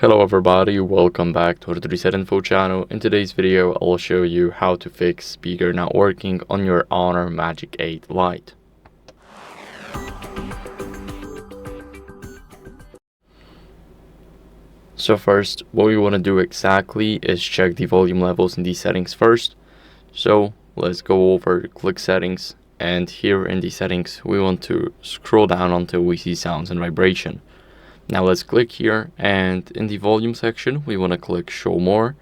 Hello everybody, welcome back to the HardReset.Info channel. In today's video, I'll show you how to fix speaker not working on your HONOR Magic8 Lite. So first, what we want to do exactly is check the volume levels in these settings first. So let's go over, click settings, and here in the settings, we want to scroll down until we see sounds and vibration. Now let's click here, and in the volume section we want to click show more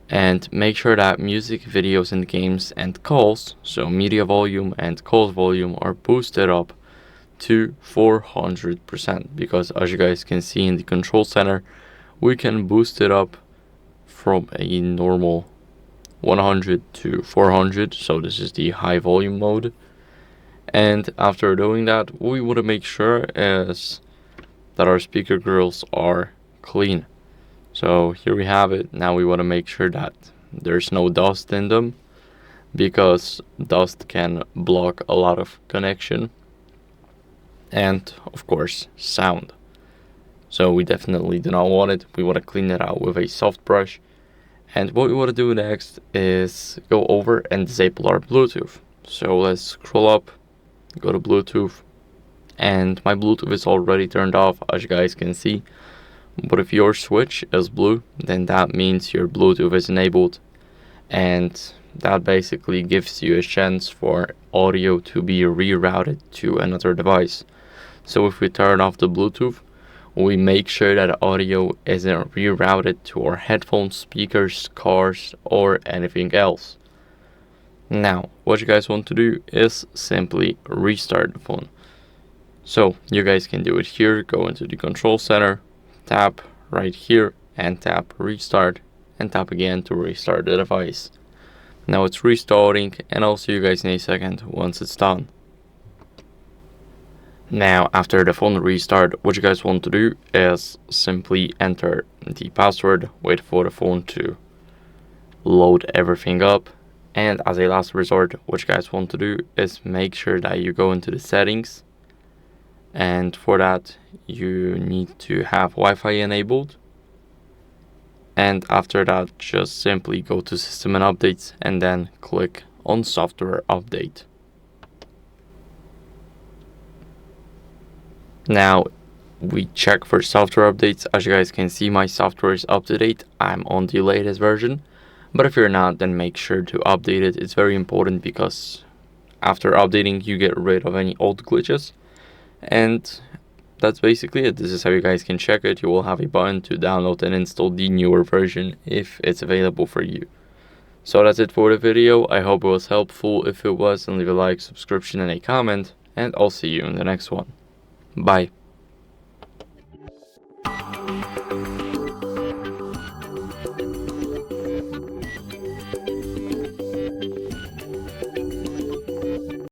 and make sure that music, videos and games and calls, so media volume and calls volume, are boosted up to 400%, because as you guys can see in the control center, we can boost it up from a normal 100 to 400, so this is the high volume mode. And after doing that, we want to make sure that our speaker grills are clean. So here we have it. Now we want to make sure that there's no dust in them, because dust can block a lot of connection and of course sound. So we definitely do not want it. We want to clean it out with a soft brush. And what we want to do next is go over and disable our Bluetooth. So let's scroll up, go to Bluetooth, and my Bluetooth is already turned off, as you guys can see. But if your switch is blue, then that means your Bluetooth is enabled, and that basically gives you a chance for audio to be rerouted to another device. So if we turn off the Bluetooth, we make sure that audio isn't rerouted to our headphones, speakers, cars, or anything else. Now, what you guys want to do is simply restart the phone. So you guys can do it here. Go into the control center, tap right here and tap restart, and tap again to restart the device. Now it's restarting, and I'll see you guys in a second once it's done. Now after the phone restart, what you guys want to do is simply enter the password, wait for the phone to load everything up, and as a last resort, what you guys want to do is make sure that you go into the settings. And for that, you need to have Wi-Fi enabled. And after that, just simply go to System and Updates and then click on Software Update. Now, we check for software updates. As you guys can see, my software is up to date. I'm on the latest version. But if you're not, then make sure to update it. It's very important, because after updating, you get rid of any old glitches. And that's basically it. This is how you guys can check it. You will have a button to download and install the newer version if it's available for you. So that's it for the video. I hope it was helpful. If it was, then leave a like, subscription and a comment, and I'll see you in the next one. Bye.